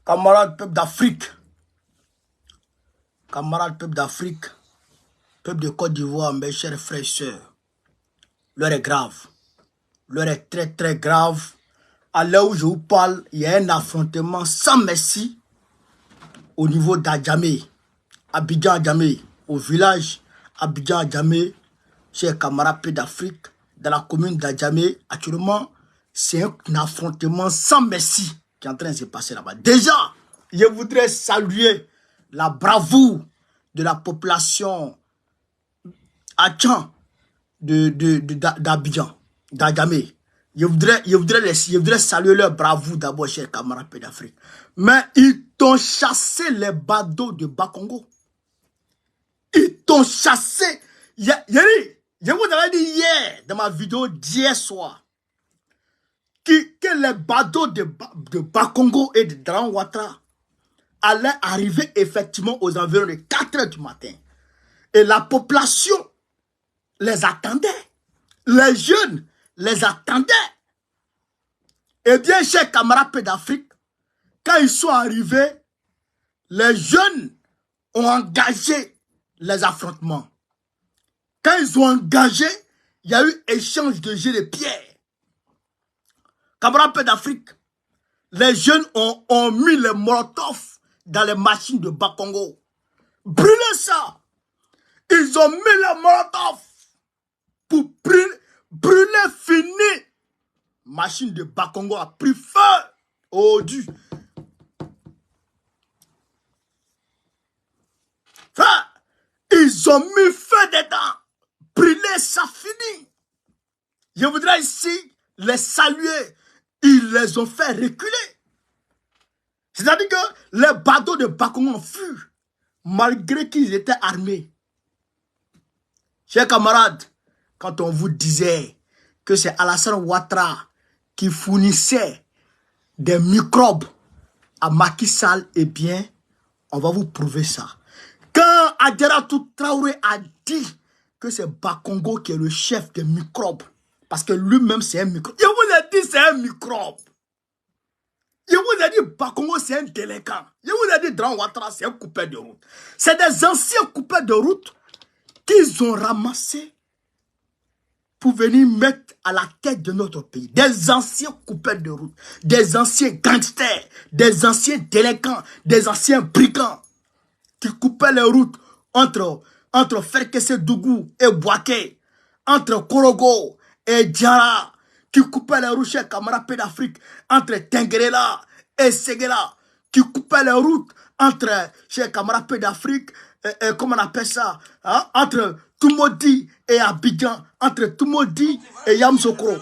Camarades peuple d'Afrique, camarades peuple d'Afrique, peuple de Côte d'Ivoire, mes chers frères et sœurs, l'heure est grave. L'heure est très très grave. À l'heure où je vous parle, il y a un affrontement sans merci au niveau d'Adjamé, Abidjan-Adjamé, au village Abidjan-Adjamé, chers camarades peuple d'Afrique, dans la commune d'Adjamé. Actuellement, c'est un affrontement sans merci qui est en train de se passer là-bas. Déjà, je voudrais saluer la bravoure de la population Adjan d'Abidjan, d'Adjamé. Je voudrais saluer leur bravoure d'abord, chers camarades d'Afrique. Mais ils t'ont chassé les badauds de Bakongo. Ils t'ont chassé. Je vous avais dit hier, dans ma vidéo d'hier soir, que les badauds de Bakongo et de Dran Ouattara allaient arriver effectivement aux environs de 4 h du matin. Et la population les attendait. Les jeunes les attendaient. Eh bien, chers camarades d'Afrique, quand ils sont arrivés, les jeunes ont engagé les affrontements. Quand ils ont engagé, il y a eu échange de jets de pierre. Camarades d'Afrique, les jeunes ont mis les molotovs dans les machines de Bakongo. Brûlez ça. Ils ont mis les molotovs pour brûler fini. Machine de Bakongo a pris feu. Oh Dieu. Ils ont mis feu dedans. Brûler, ça finit. Je voudrais ici les saluer. Ils les ont fait reculer. C'est-à-dire que les badauds de Bakongo ont fui, malgré qu'ils étaient armés. Chers camarades, quand on vous disait que c'est Alassane Ouattara qui fournissait des microbes à Macky Sall, eh bien, on va vous prouver ça. Quand Adjaratou Traoré a dit que c'est Bakongo qui est le chef des microbes, parce que lui-même c'est un microbe. Je vous ai dit c'est un microbe. Je vous ai dit Bakongo c'est un délinquant. Je vous ai dit Dran Ouattara c'est un coupeur de route. C'est des anciens coupeurs de route qu'ils ont ramassés pour venir mettre à la tête de notre pays. Des anciens coupeurs de route, des anciens gangsters, des anciens délinquants, des anciens brigands qui coupaient les routes entre Ferkesse-Dougou et Bouaké, entre Korogo et Diara, qui coupaient les routes, chers camarades d'Afrique, entre Tengerela et Seguela, qui coupaient les routes entre, chers camarades d'Afrique, comment on appelle ça, hein? Entre Tumodi et Abidjan, entre Tumodi et Yamsokro.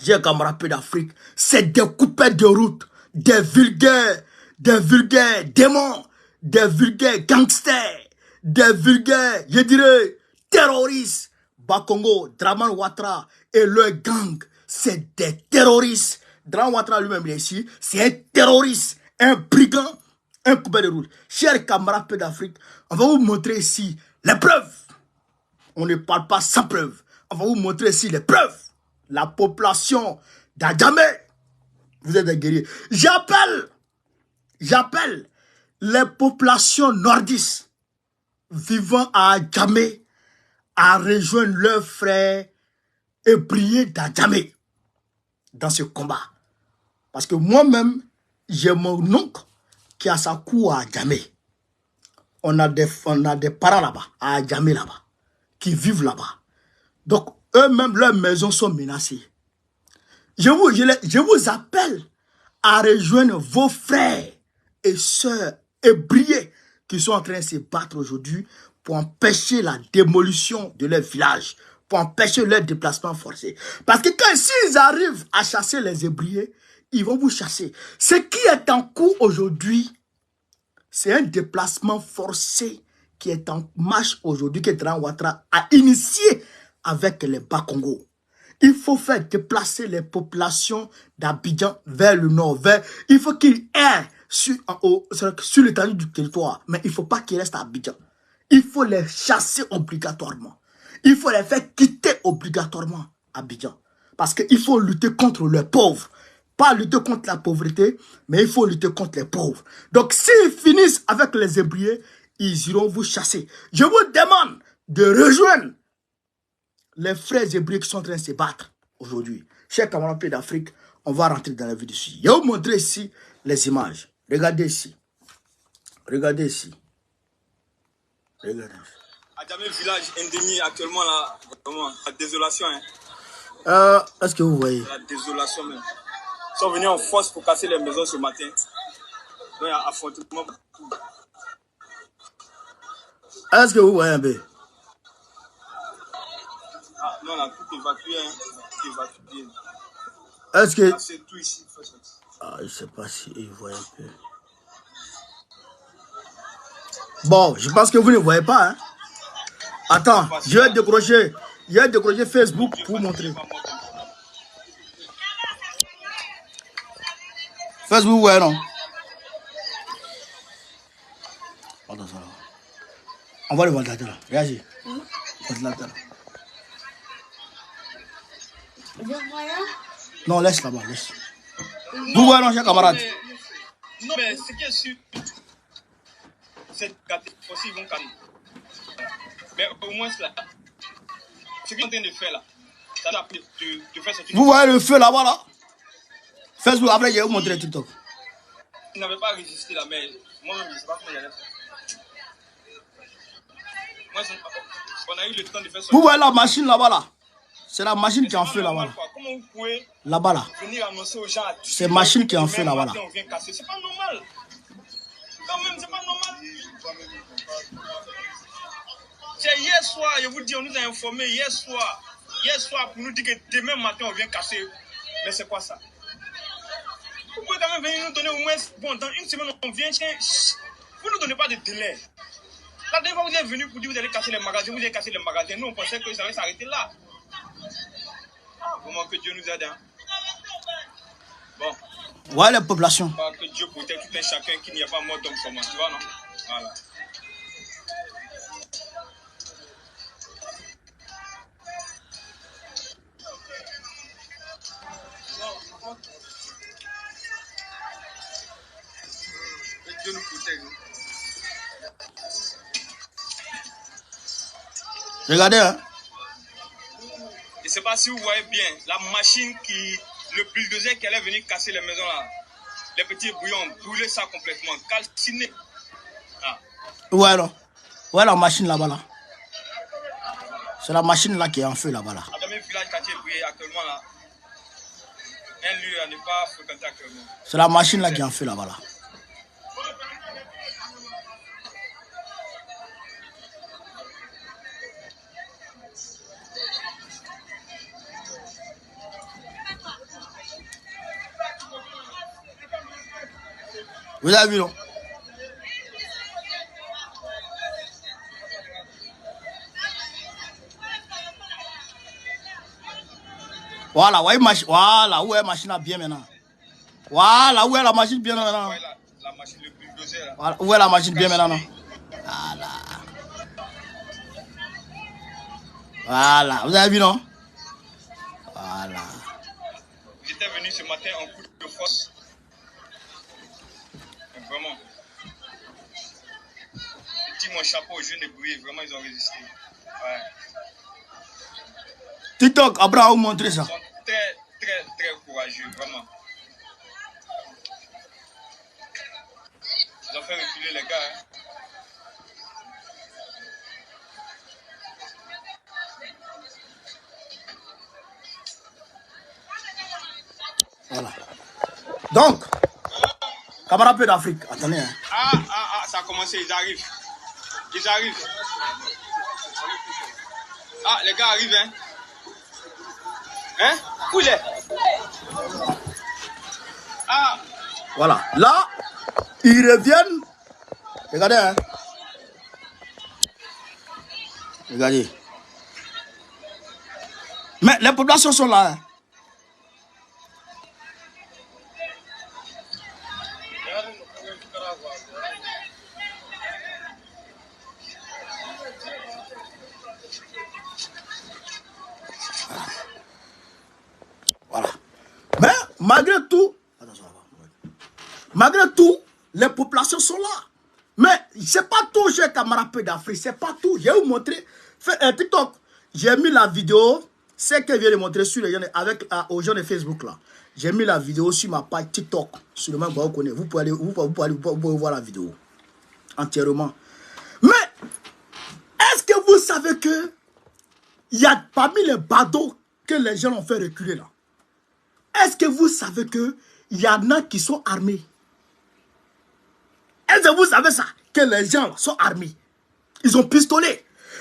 Chers camarades d'Afrique, c'est des coupeurs de route, des vulgaires démons, des vulgaires gangsters, des vulgaires, je dirais, terroristes. Bakongo, Draman Ouattara et leur gang, c'est des terroristes. Draman Ouattara lui-même est ici, c'est un terroriste, un brigand, un coupeur de route. Chers camarades d'Afrique, on va vous montrer ici les preuves. On ne parle pas sans preuves. On va vous montrer ici les preuves. La population d'Adjamé, vous êtes des guerriers. J'appelle les populations nordistes vivant à Adjamé à rejoindre leurs frères et prier d'Adjamé dans ce combat. Parce que moi-même, j'ai mon oncle qui a sa cour à Adjamé. On a des parents là-bas, à Adjamé là-bas, qui vivent là-bas. Donc, eux-mêmes, leurs maisons sont menacées. Je vous appelle à rejoindre vos frères et sœurs ébriés qui sont en train de se battre aujourd'hui pour empêcher la démolition de leur village, pour empêcher leur déplacement forcé. Parce que s'ils arrivent à chasser les ébriés, ils vont vous chasser. Ce qui est en cours aujourd'hui, c'est un déplacement forcé qui est en marche aujourd'hui, que Dran Ouattara a initié avec les Bakongo. Il faut faire déplacer les populations d'Abidjan vers le nord. Il faut qu'ils errent sur l'étendue du territoire. Mais il ne faut pas qu'ils restent à Abidjan. Il faut les chasser obligatoirement. Il faut les faire quitter obligatoirement Abidjan. Parce qu'il faut lutter contre les pauvres. pas lutter contre la pauvreté, mais il faut lutter contre les pauvres. Donc, s'ils finissent avec les ébriers, ils iront vous chasser. Je vous demande de rejoindre les frères hébreux qui sont en train de se battre aujourd'hui. Chers camarades pays d'Afrique, on va rentrer dans la vie dessus. Je vais vous montrer ici les images. Regardez ici. Regardez ici. Regardez. À Djamé village endémique actuellement là, vraiment, la désolation. Hein. Est-ce que vous voyez? La désolation même. Ils sont venus en force pour casser les maisons ce matin. Donc il y a affrontement. Est-ce que vous voyez un peu? Ah non, on a tout évacué. Hein. Tout évacué. Est-ce que... C'est tout ici. Ah, je ne sais pas si vous voyez un peu. Bon, je pense que vous ne voyez pas. Hein? Attends, je vais décrocher. Je vais décrocher Facebook pour vous montrer. Facebook, ouais, non? Attends, ça là. On va le ventilateur là. Réagis. Ventilateur là. Non, laisse là-bas, laisse. Vous voyez, non, chers camarades? Non, mais ce qui est sûr, c'est que aussi ils vont calmer. Mais au moins, là, ce qu'ils sont en train de faire là, ça doit de faire cette... Vous voyez le feu là-bas là? Facebook, après, je vais vous montrer TikTok. Ils n'avaient pas résisté là, mais moi-même, je ne sais pas comment il allait faire. Moi, on a eu le temps de faire ça. Vous voyez la machine là-bas là? C'est la machine qui est en feu là-bas. Comment vous pouvez là-bas là? Venir annoncer aux gens à c'est la machine qui est en feu là-bas là. On vient casser. C'est pas normal. Quand même, c'est pas normal. C'est hier soir, je vous dis, on nous a informé hier soir pour nous dire que demain matin on vient casser. Mais c'est quoi ça? Vous pouvez quand même venir nous donner au moins, bon, dans une semaine on vient, vous ne nous donnez pas de délai. La dernière fois vous êtes venu pour dire que vous allez casser les magasins, vous allez casser les magasins. Nous on pensait que ça allait s'arrêter là. Comment que Dieu nous aide, hein? Bon. Ouais, la population. Que Dieu protège tout un chacun qui n'y a pas mort d'homme comment, tu vois, non? Voilà. Que Dieu nous protège. Regardez, hein. Je ne sais pas si vous voyez bien, la machine le bulldozer qui allait venir casser les maisons là, les petits bouillons, brûler ça complètement, calciner. Ah. Ouais, non. Ouais, la machine là-bas là. C'est la machine là qui est en feu là-bas là. Dans mes villages quartier brûlé actuellement là, un lieu à ne pas fréquenter actuellement. C'est la machine là qui est en feu là-bas là. Vous avez vu, non? Voilà, ouais, voilà, où est la machine bien maintenant? Voilà, où est la machine bien maintenant? La machine, le bulldozer là. Voilà, où est la machine bien maintenant? Voilà. Voilà, vous avez vu, non? Voilà. J'étais venu ce matin en coup de force. Vraiment. Je dis mon chapeau aux jeunes débrouillés, vraiment ils ont résisté. Ouais. TikTok, Abraham, vous montrez ça. Ils sont très, très, très courageux, vraiment. Ils ont fait reculer les gars. Hein. Voilà. Donc, camarades peu d'Afrique, attendez. Hein. Ça a commencé, ils arrivent. Ils arrivent. Ah, les gars arrivent, hein. Hein? Où il est? Ah. Voilà. Là, ils reviennent. Regardez, hein. Regardez. Mais les populations sont là. Hein. Voilà. Mais malgré tout, les populations sont là. Mais c'est pas tout, j'ai camarade peu d'Afrique, c'est pas tout. Je vais vous montrer. TikTok, j'ai mis la vidéo, c'est que je viens de montrer sur les gens, avec, aux gens de Facebook là. J'ai mis la vidéo sur ma page TikTok. Sur le même vous connaissez. Vous pouvez voir la vidéo entièrement. Mais, est-ce que vous savez que il y a parmi les badauds que les gens ont fait reculer là? Est-ce que vous savez que il y en a qui sont armés? Est-ce que vous savez ça? Que les gens sont armés. Ils ont pistolet. De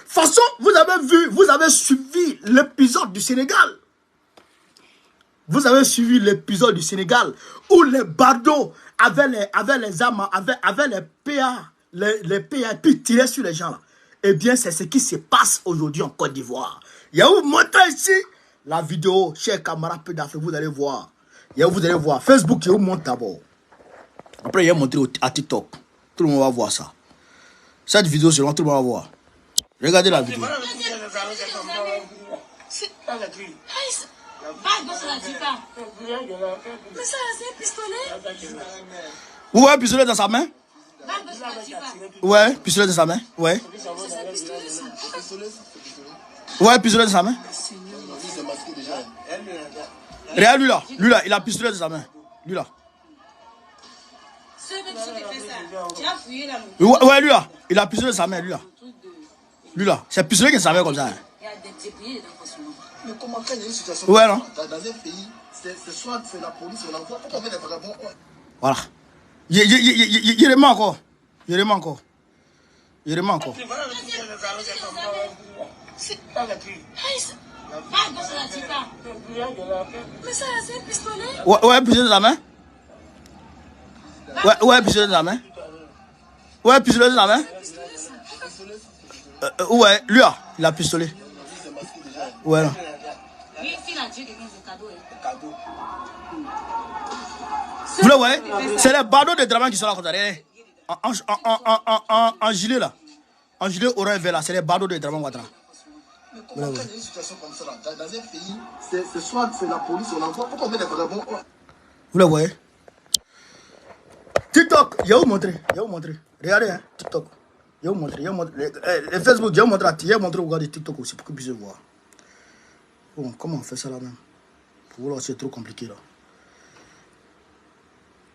toute façon, vous avez vu, vous avez suivi l'épisode du Sénégal. Vous avez suivi l'épisode du Sénégal où les badauds avaient les armes, avaient les PA, les PA, puis tiraient sur les gens là. Eh bien, c'est ce qui se passe aujourd'hui en Côte d'Ivoire. Il y a vous montrer ici la vidéo, chers camarades peu d'Afrique, vous allez voir. Il y a vous allez voir. Facebook, je vous montre d'abord. Après, il y a montré à TikTok. Tout le monde va voir ça. Cette vidéo, c'est loin, tout le monde va voir. Regardez la vidéo. Vous voyez un pistolet dans sa main? Ouais, pistolet dans sa main. Ouais. Ouais, pistolet dans sa main. Regarde lui là. Lui là, il a pistolet dans sa main. Lui là. Ouais, lui là. Il a pistolet dans sa main, lui là. Lui là. C'est pistolet qui est dans sa main comme ça. Mais comment quand il y a une situation ouais, non? Dans un pays, c'est soit c'est la police ou l'envoi. Pourquoi on fait des vagabonds? Voilà. Il remet encore. Il remet encore. Il remet encore. Ouais, pistolet dans la main. Ouais, pistolet dans la main. Ouais, pistolet dans la main. Ouais, lui là, il a pistolet. Ouais, non. Vous le voyez? C'est les badauds de Draman qui sont là comme ça. En gilet là. En gilet orange vert là. C'est les badauds de Draman Ouattara. Mais comment quand il y a une situation comme ça là, dans un pays, c'est soit c'est la police ou l'envoi. Pourquoi on fait des vagabonds? Vous le voyez? TikTok, je vais vous montrer. Je vais vous montrer. Regardez, hein, TikTok. Je vais vous montrer. Les Facebook, je vais vous montrer. Je vais vous montrer. Regardez TikTok aussi pour que vous puissiez voir. Bon, comment on fait ça là même? Pour vous là, c'est trop compliqué là.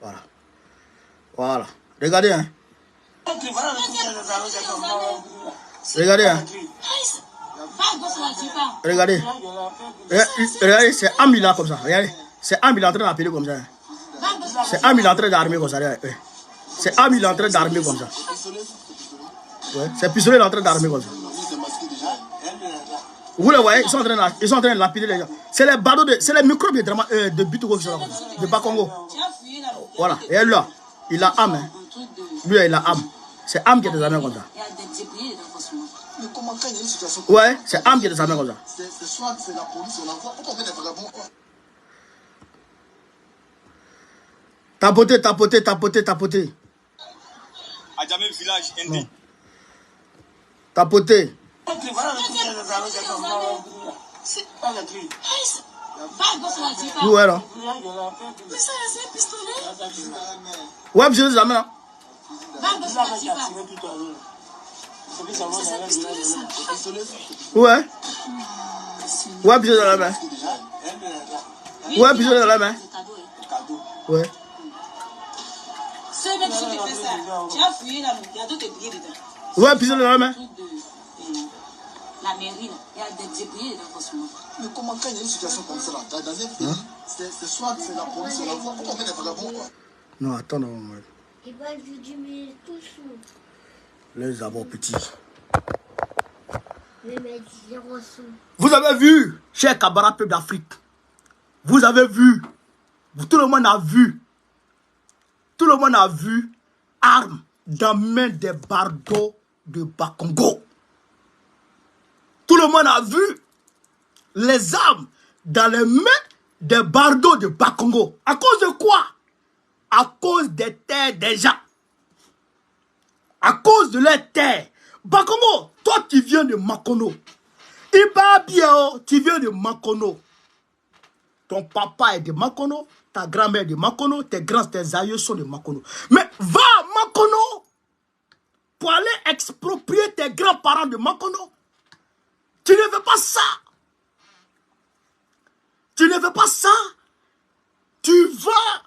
Voilà. Voilà. Regardez, hein. Regardez, hein. Regardez. Regardez, c'est Ami là comme ça. Regardez. C'est Ami en train d'appeler comme ça. C'est Ami en train d'armer comme ça. C'est Ami en train d'armer comme ça. Ouais. C'est pistolet en train d'armer comme ça. Vous le voyez, ils sont en train de lapider les gens. C'est les badauds c'est les microbes de Bitogo qui sont là, de Bakongo. Voilà, et là, il a âme. Hein. Lui, il a âme. C'est âme qui est des amis comme ça. Mais comment quand il y a une situation ouais, c'est âme qui est des amis comme ça. C'est soit c'est la police ou l'envoi. Pourquoi on fait des vagabonds? Tapoter. À jamais village indé. Tapoter. Ouais, là. Ouais, monsieur les amis, là. Ouais. Ouais, monsieur les amis. Ouais, monsieur les amis. Ouais. Ouais, puis la main. La mairie, il y a des débris de renforcement. Mais comment quand il y a une situation comme ça là, dans un pays, c'est soit c'est la police ou l'envoi. Pourquoi on fait des vagabonds? Non, attends, non. Et ben, je dis, mais tout sous. Les avons petits. Les mecs, zéro sous. Vous avez vu, chers camarades peuple d'Afrique, vous avez vu, tout le monde a vu, armes dans les mains des bardeaux de Bakongo. Tout le monde a vu les armes dans les mains des bardeaux de Bakongo. À cause de quoi? À cause des terres des gens. À cause de leurs terres. Bakongo, toi tu viens de Makono. Ibabio, tu viens de Makono. Ton papa est de Makono, ta grand-mère est de Makono, tes aïeux sont de Makono. Mais va à Makono pour aller exproprier tes grands-parents de Makono. Tu ne veux pas ça. Tu ne veux pas ça. Tu vas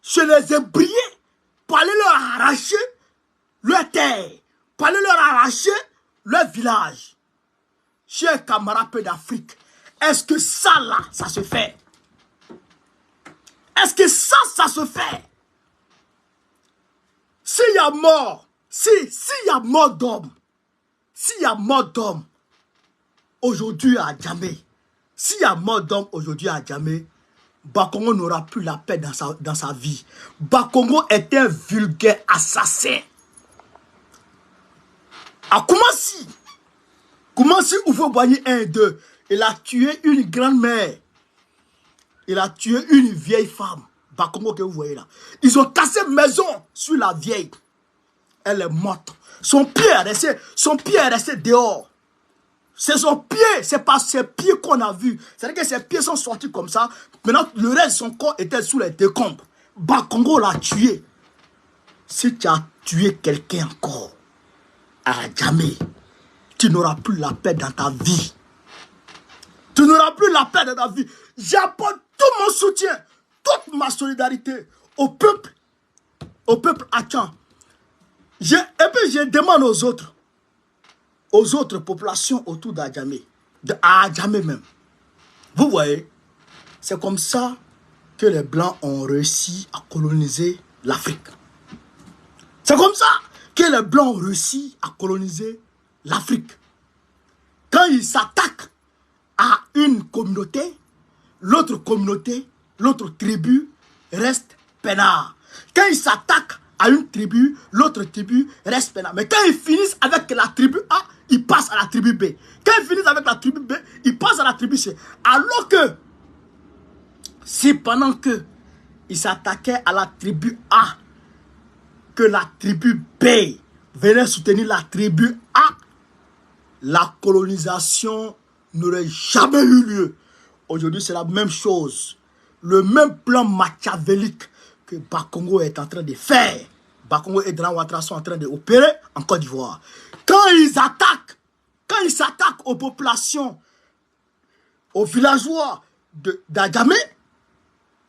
chez les ébriers pour aller leur arracher leur terre, pour aller leur arracher leur village. Chers camarades d'Afrique, est-ce que ça là, ça se fait? Est-ce que ça se fait? S'il y a mort, s'il y a mort d'homme, s'il y a mort d'homme aujourd'hui à Djamé, s'il y a mort d'homme aujourd'hui à Djamé, Bakongo n'aura plus la paix dans sa vie. Bakongo est un vulgaire assassin. À Koumassi, Oufo Boigny 1 et 2, il a tué une grand-mère. Il a tué une vieille femme. Bakongo que vous voyez là. Ils ont cassé maison sur la vieille. Elle est morte. Son pied est resté dehors. C'est son pied, c'est pas ses pieds qu'on a vus. C'est-à-dire que ses pieds sont sortis comme ça. Maintenant, le reste de son corps était sous les décombres. Bakongo l'a tué. Si tu as tué quelqu'un encore, à jamais, tu n'auras plus la paix dans ta vie. Tu n'auras plus la paix dans ta vie. J'apporte tout mon soutien, toute ma solidarité au peuple Achan. Et puis je demande aux autres populations autour d'Adjamé, à Adjamé même. Vous voyez, c'est comme ça que les Blancs ont réussi à coloniser l'Afrique. C'est comme ça que les Blancs ont réussi à coloniser l'Afrique. Quand ils s'attaquent à une communauté, l'autre tribu reste peinard. Quand ils s'attaquent à une tribu, l'autre tribu reste peinard. Mais quand ils finissent avec la tribu A, ils passent à la tribu B. Quand ils finissent avec la tribu B, ils passent à la tribu C. Alors que, si pendant que ils s'attaquaient à la tribu A, que la tribu B venait soutenir la tribu A, la colonisation n'aurait jamais eu lieu. Aujourd'hui, c'est la même chose. Le même plan machiavélique que Bakongo est en train de faire. Bakongo et Dran Ouattara sont en train d'opérer en Côte d'Ivoire. Quand ils s'attaquent aux populations, aux villageois d'Adjamé,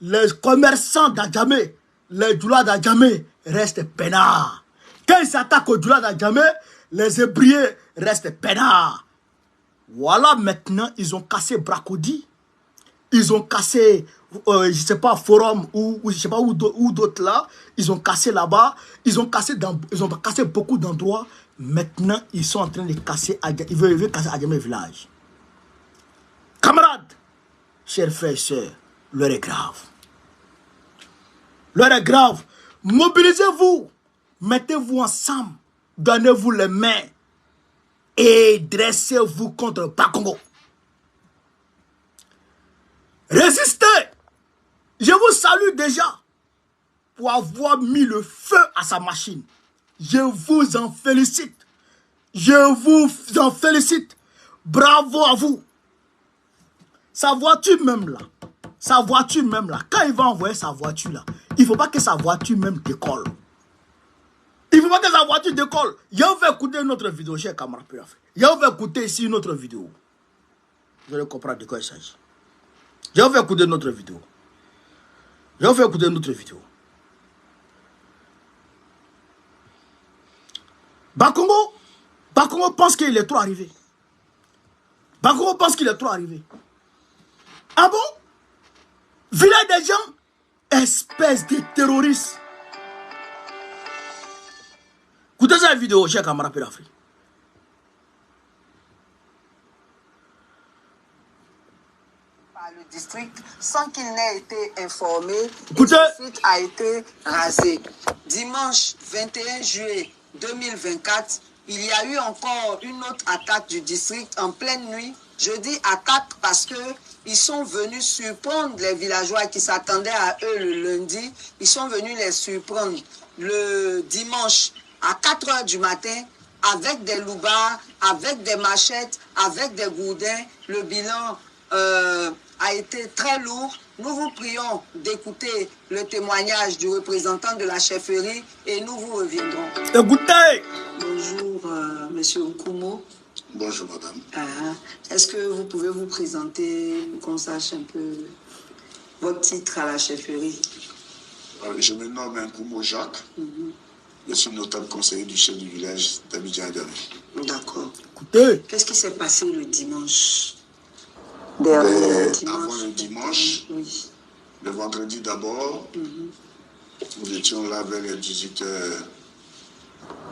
les commerçants d'Adjamé, les doulas d'Adjamé restent peinards. Quand ils s'attaquent aux doulas d'Adjamé, les ébriers restent peinards. Voilà, maintenant, ils ont cassé Bracodi. Ils ont cassé, je ne sais pas, Forum ou je ne sais pas où d'autres là. Ils ont cassé là-bas. Ils ont cassé beaucoup d'endroits. Maintenant, ils sont en train de casser, ils veulent casser Adjamé village. Camarades, chers frères et sœurs, l'heure est grave. L'heure est grave. Mobilisez-vous. Mettez-vous ensemble. Donnez-vous les mains. Et dressez-vous contre Bakongo. Résistez. Je vous salue déjà pour avoir mis le feu à sa machine. Je vous en félicite. Je vous en félicite. Bravo à vous. Sa voiture même là, quand il va envoyer sa voiture là, il ne faut pas que sa voiture même décolle. Il ne faut pas que sa voiture décolle. Je vais écouter une autre vidéo, chers camarades. Je vais écouter ici une autre vidéo. Vous allez comprendre de quoi il s'agit. Je vais écouter une autre vidéo. Bakongo pense qu'il est trop arrivé. Ah bon? Village des gens, espèce de terroriste. Écoutez cette vidéo, chers camarades d'Afrique. Par le district, sans qu'il n'ait été informé, Écoutez. le district a été rasé. Dimanche 21 juillet 2024, il y a eu encore une autre attaque du district en pleine nuit. Je dis attaque parce que ils sont venus surprendre les villageois qui s'attendaient à eux le lundi. Ils sont venus les surprendre le dimanche à 4 h du matin avec des loubards, avec des machettes, avec des gourdins. Le bilan a été très lourd. Nous vous prions d'écouter le témoignage du représentant de la chefferie et nous vous reviendrons. Écoutez. Bonjour, monsieur Nkumo. Bonjour, madame. Est-ce que vous pouvez vous présenter, qu'on sache un peu votre titre à la chefferie? Je me nomme Nkumo Jacques. Je suis notable conseiller du chef du village d'Abidjan-Adamé. D'accord. Écoutez. Qu'est-ce qui s'est passé le dimanche? Avant le dimanche, oui. Le vendredi d'abord, nous étions là vers les 18h,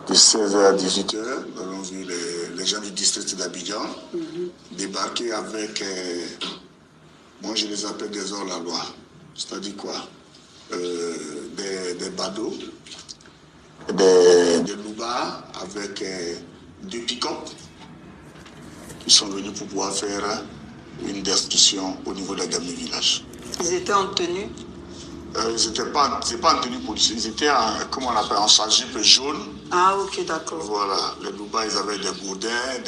de 16h à 18h. Nous avons vu les gens du district d'Abidjan débarquer avec, moi je les appelle des hors-la-loi. C'est-à-dire quoi? Des badauds, des loubards avec 2 pick-up qui sont venus pour pouvoir faire une destruction au niveau de Agamé village. Ils étaient en tenue? C'est pas en tenue policière, ils étaient en, comment on appelle, en chargip jaune. Ah, ok, d'accord. Voilà, les loubards, ils avaient des gourdins,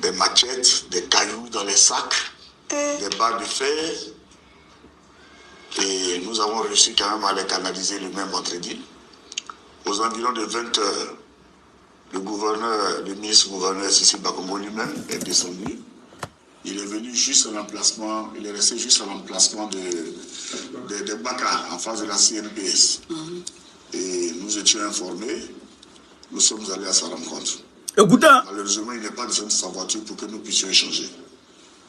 des machettes, des cailloux dans les sacs, des barres de fer. Et nous avons réussi quand même à les canaliser le même vendredi. Aux environs de 20h, le ministre-gouverneur Sissi Bakongo lui-même est descendu. Il est venu juste à l'emplacement, il est resté juste à l'emplacement de Baka, en face de la CNPS. Et nous étions informés, nous sommes allés à sa rencontre. Écoutez. Malheureusement, il n'est pas descendu de sa voiture pour que nous puissions échanger.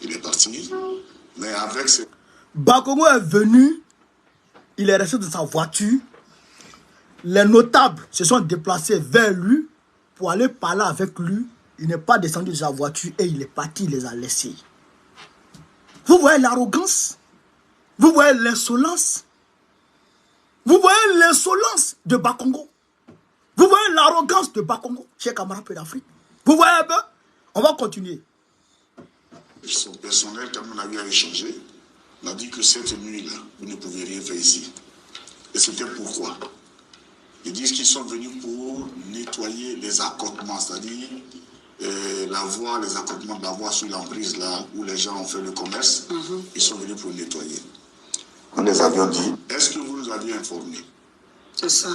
Il est parti, mais avec ses... Bakongo est venu, il est resté dans sa voiture. Les notables se sont déplacés vers lui pour aller parler avec lui. Il n'est pas descendu de sa voiture et il est parti, il les a laissés. Vous voyez l'arrogance? Vous voyez l'insolence? Vous voyez l'insolence de Bakongo? Vous voyez l'arrogance de Bakongo, chez Camara Peu d'Afrique? Vous voyez un peu? On va continuer. Son personnel, quand on a eu à échanger, on a dit que cette nuit-là, vous ne pouvez rien faire ici. Et c'était pourquoi? Ils disent qu'ils sont venus pour nettoyer les accotements, c'est-à-dire la voie, les accotements de la voie sur l'emprise, là où les gens ont fait le commerce. Ils sont venus pour nettoyer. Nous les avions dit, est-ce que vous nous aviez informés? C'est ça.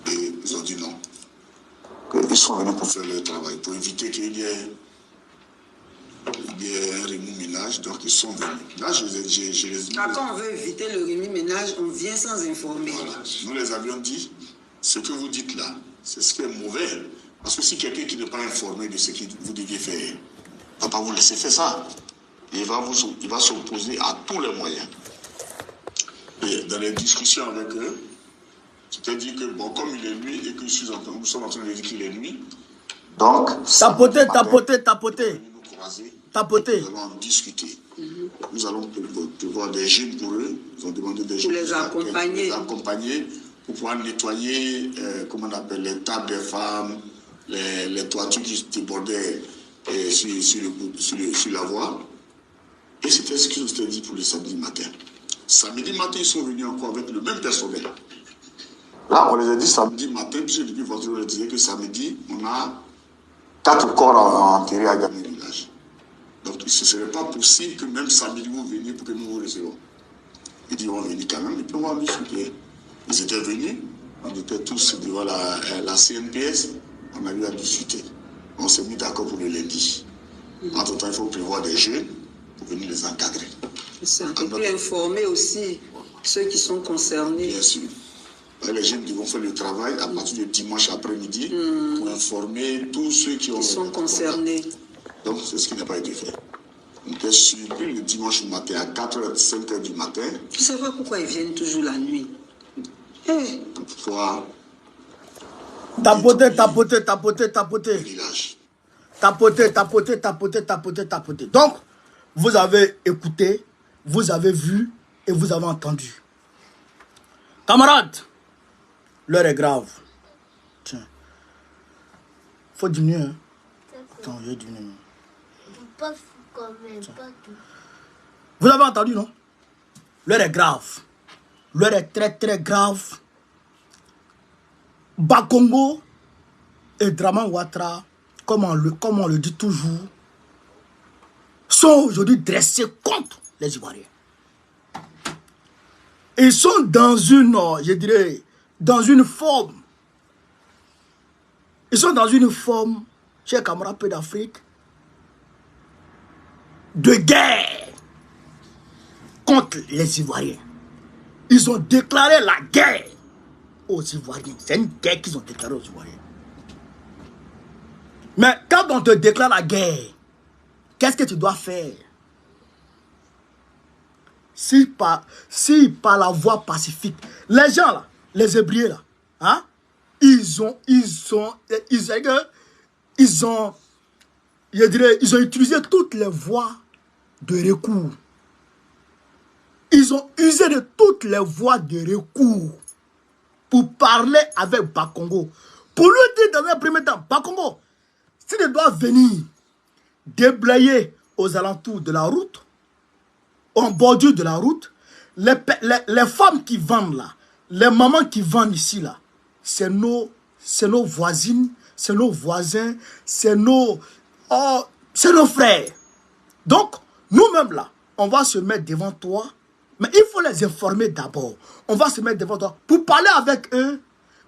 Et ils ont dit non. Ils sont venus pour faire leur travail, pour éviter qu'il y ait un remue-ménage, donc ils sont venus. Là, quand on veut éviter le remue-ménage, on vient sans informer. Voilà. Nous les avions dit, ce que vous dites là, c'est ce qui est mauvais. Parce que si quelqu'un qui n'est pas informé de ce que vous deviez faire, ne va pas vous laisser faire ça. Il va s'opposer à tous les moyens. Et dans les discussions avec eux, c'est-à-dire que, bon, comme il est nuit et que nous sommes en train de dire qu'il est nuit, donc... Tapoter. Nous allons en discuter. Nous allons prévoir des jeunes pour eux. Ils ont demandé des jeunes pour les accompagner pour pouvoir nettoyer, comment on appelle, les tables des femmes, les toitures qui débordaient sur la voie. Et c'était ce qu'ils s'étaient dit pour le samedi matin. Samedi matin, ils sont venus encore avec le même personnel. Là, on les a dit samedi matin, puisque depuis votre on leur disait que samedi, on a 4 corps enterrés à Agamé village. Donc, ce ne serait pas possible que même samedi, vous veniez pour que nous vous recevons. Ils disent, on va venir quand même, et puis on va discuter. Ils étaient venus, on était tous devant la CNPS, on a eu à discuter. On s'est mis d'accord pour le lundi. Entre-temps, il faut prévoir des jeunes pour venir les encadrer. Ça. Et puis informer aussi ceux qui sont concernés. Bien sûr. Les jeunes vont faire le travail à partir de dimanche après-midi pour informer tous ceux qui sont concernés. Donc, c'est ce qui n'a pas été fait. On était surpris le dimanche matin à 4h, 5h du matin. Tu ne sais pas pourquoi ils viennent toujours la nuit. Pourquoi Tapoter. Village. Tapoter. Donc, vous avez écouté, vous avez vu et vous avez entendu. Camarades, l'heure est grave. Tiens. Faut diminuer. Hein? Attends, je vais diminuer. Pas fou quand même, pas tout. Vous avez entendu, non? L'heure est grave. L'heure est très grave. Bakongo et Draman Ouattara, comme on le dit toujours, sont aujourd'hui dressés contre les Ivoiriens. Ils sont dans une, je dirais, dans une forme. Ils sont dans une forme, chers camarades peu d'Afrique, de guerre contre les Ivoiriens. Ils ont déclaré la guerre aux Ivoiriens. C'est une guerre qu'ils ont déclarée aux Ivoiriens. Mais quand on te déclare la guerre, qu'est-ce que tu dois faire? Si par la voie pacifique, les gens là, les Hébreux là, hein, ils ont utilisé toutes les voies de recours. Ils ont usé de toutes les voies de recours pour parler avec Bakongo. Pour lui dire dans un premier temps, Bakongo, si tu dois venir déblayer aux alentours de la route, en bordure de la route, les femmes qui vendent là, les mamans qui vendent ici là, c'est nos voisines, c'est nos voisins, c'est nos frères. Donc, nous-mêmes là, on va se mettre devant toi, mais il faut les informer d'abord. On va se mettre devant toi pour parler avec eux,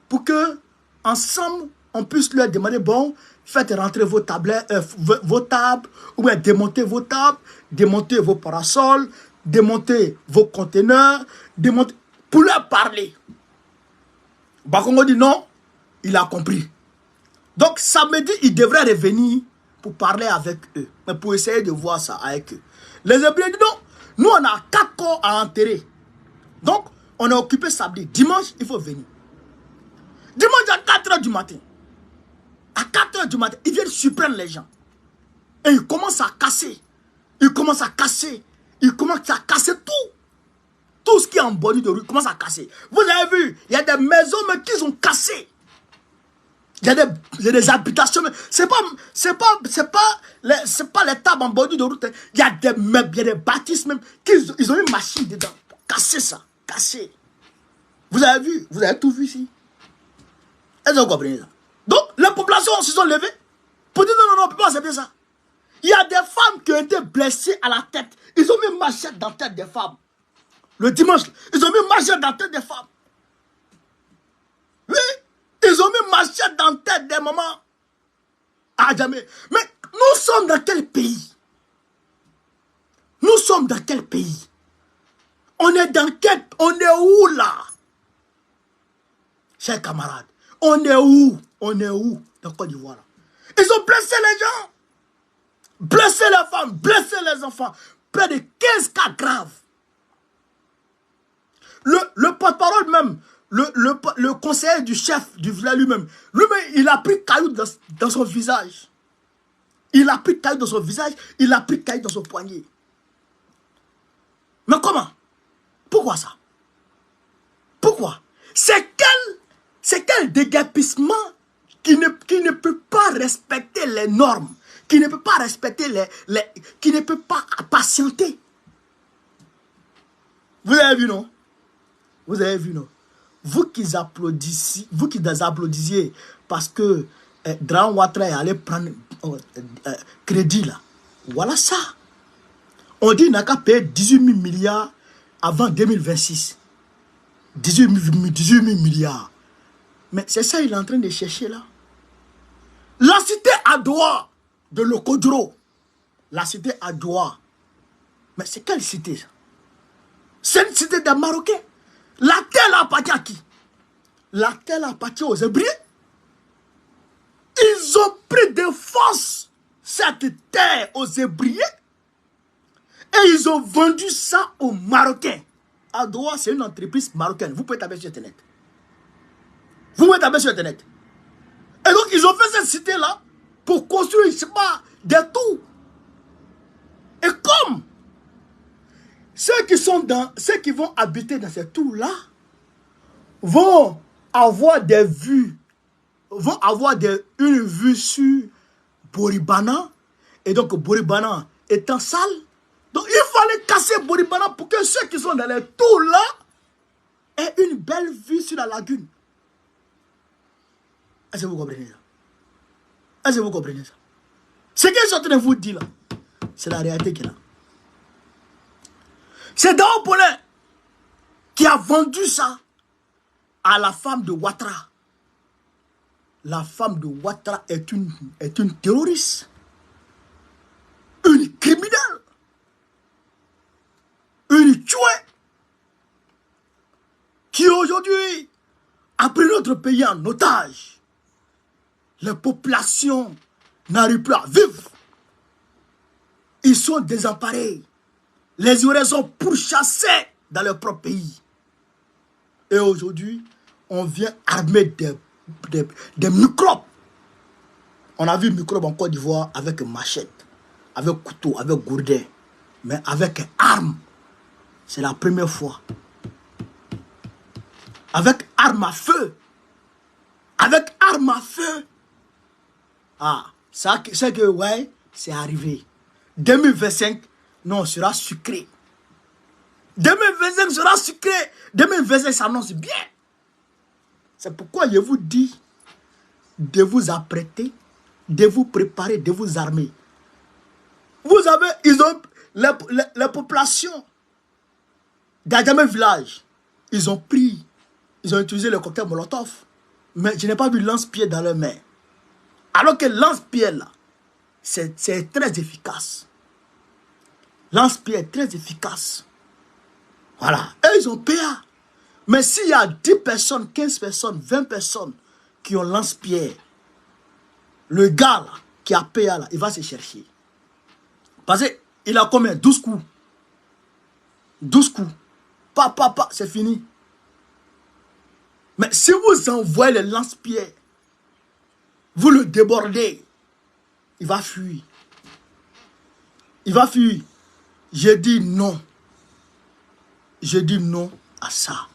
pour que ensemble, on puisse leur demander, bon, faites rentrer vos tables, ou bien démontez vos tables, démontez vos parasols, démontez vos conteneurs, pour leur parler. Bakongo dit non, il a compris. Donc samedi, il devrait revenir pour parler avec eux, mais pour essayer de voir ça avec eux. Les Hébreux disent non, nous on a 4 corps à enterrer. Donc on est occupé samedi. Dimanche, il faut venir. Dimanche à 4 h du matin. À 4 h du matin, ils viennent surprendre les gens. Et ils commencent à casser. Ils commencent à casser. Ils commencent à casser tout. Tout ce qui est en bordure de rue commence à casser. Vous avez vu, il y a des maisons mais qu'ils ont cassées. Il y a des habitations. C'est pas les tables en bordure de route. Il y a des meubles, il y a des bâtisses même. Ils ont une machine dedans pour casser ça. Casser. Vous avez vu, vous avez tout vu ici. Est-ce que vous comprenez ça? Donc, les populations se sont levées pour dire non, on ne peut pas accepter ça. Il y a des femmes qui ont été blessées à la tête. Ils ont mis une machette dans la tête des femmes. Le dimanche, ils ont mis une machette dans la tête des femmes. Oui, ils ont mis une machette dans la tête des mamans. Ah, jamais. Mais nous sommes dans quel pays? Nous sommes dans quel pays? On est dans quel... On est où là? Chers camarades, on est où? On est où? Dans Côte d'Ivoire là? Ils ont blessé les gens. Blessé les femmes, blessé les enfants. Près de 15 cas graves. Le porte-parole même, le conseiller du chef du village lui-même, il a pris caillou dans son visage. Il a pris caillou dans son visage, il a pris caillou dans son poignet. Mais comment? Pourquoi ça? Pourquoi? C'est quel déguerpissement qui ne peut pas respecter les normes, qui ne peut pas respecter qui ne peut pas patienter. Vous avez vu, non? Vous avez vu, non? Vous qui applaudisiez parce que Dran Ouattara est allé prendre crédit là. Voilà ça. On dit qu'il n'a qu'à payer 18 000 milliards avant 2026. 18 000 milliards. Mais c'est ça qu'il est en train de chercher là. La cité Adoua de Lokodro. La cité Adoua. Mais c'est quelle cité ça? C'est une cité des Marocains. La terre appartient à qui? La terre appartient aux Hébreux. Ils ont pris de force cette terre aux Hébreux et ils ont vendu ça aux Marocains. Adoua, c'est une entreprise marocaine. Vous pouvez taper sur Internet. Vous pouvez taper sur Internet. Et donc, ils ont fait cette cité-là pour construire, je ne sais pas, des tours. Et comme ceux qui vont habiter dans ces tours-là vont avoir des vues, une vue sur Boribana, et donc Boribana étant sale, donc il fallait casser Boribana pour que ceux qui sont dans les tours-là aient une belle vue sur la lagune. Est-ce que vous comprenez ça? Est-ce que vous comprenez ça? Ce que je suis en train de vous dire là, C'est la réalité qu'il a. C'est Dao Polin qui a vendu ça à la femme de Ouattara. La femme de Ouattara est une terroriste. Une criminelle. Une tuée. Qui aujourd'hui a pris notre pays en otage. Les populations n'arrivent plus à vivre. Ils sont désemparés. Les Ivoiriens sont pourchassés dans leur propre pays. Et aujourd'hui, on vient armer des microbes. On a vu microbes en Côte d'Ivoire avec machette, avec couteau, avec gourdet. Mais avec arme, c'est la première fois. Avec arme à feu. Avec arme à feu. Ah, ça c'est que, ouais, c'est arrivé. 2025, non, sera sucré. 2025 sera sucré. 2025 s'annonce bien. C'est pourquoi je vous dis de vous apprêter, de vous préparer, de vous armer. Vous avez, les populations d'Adjamé village, ils ont utilisé le cocktail Molotov. Mais je n'ai pas vu lance-pierre dans leurs mains. Alors que lance-pierre là, c'est très efficace. Lance-pierre est très efficace. Voilà. Et ils ont PA. Mais s'il y a 10 personnes, 15 personnes, 20 personnes qui ont lance-pierre, le gars là, qui a PA là, il va se chercher. Parce qu'il a combien? 12 coups. 12 coups. C'est fini. Mais si vous envoyez le lance-pierre, vous le débordez, il va fuir. Il va fuir. Je dis non. Je dis non à ça.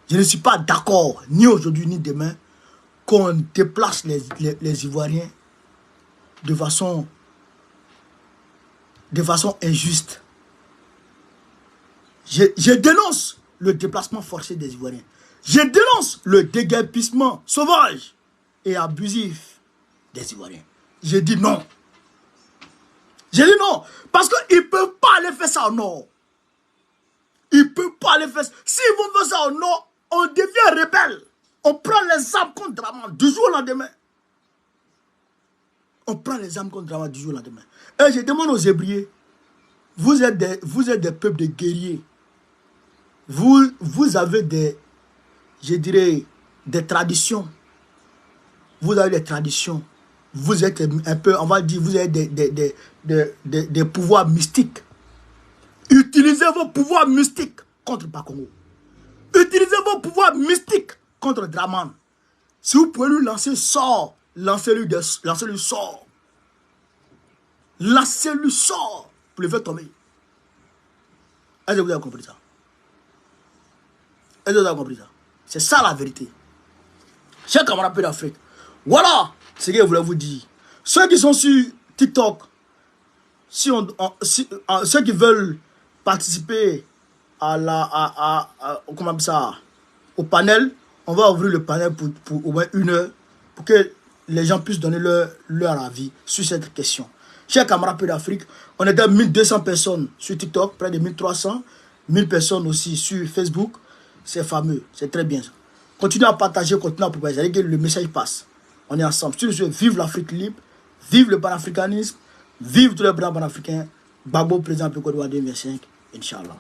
Je ne suis pas d'accord, ni aujourd'hui ni demain, qu'on déplace les Ivoiriens de façon injuste. Je dénonce le déplacement forcé des Ivoiriens. Je dénonce le déguerpissement sauvage et abusif des Ivoiriens. Je dis non. Je dis non. Parce qu'ils ne peuvent pas aller faire ça au nord. Ils ne peuvent pas aller faire ça. S'ils vont faire ça au nord, on devient rebelle. On prend les armes contre Draman du jour au lendemain. On prend les armes contre Draman du jour au lendemain. Et je demande aux Hébriers, vous êtes des peuples de guerriers. Vous avez des, je dirais, des traditions. Vous avez des traditions. Vous êtes un peu, on va dire, vous avez des pouvoirs mystiques. Utilisez vos pouvoirs mystiques contre Bakongo. Utilisez vos pouvoirs mystiques contre Draman. Si vous pouvez lui lancer sort, lancez-lui sort. Lancez-lui sort pour le faire tomber. Est-ce que vous avez compris ça? Est-ce que vous avez compris ça? C'est ça la vérité. Chers camarades d'Afrique, voilà ce que je voulais vous dire. Ceux qui sont sur TikTok, ceux qui veulent participer au panel, on va ouvrir le panel pour au moins 1 heure pour que les gens puissent donner leur avis sur cette question. Chers camarades d'Afrique, on est à 1200 personnes sur TikTok, près de 1300, 1000 personnes aussi sur Facebook. C'est fameux, c'est très bien. Continuez à partager, continuez à propager, c'est-à-dire que le message passe. On est ensemble. Vive l'Afrique libre, vive le panafricanisme, vive tous les blancs panafricains. Gbagbo, président de Côte d'Ivoire 2025, Inch'Allah.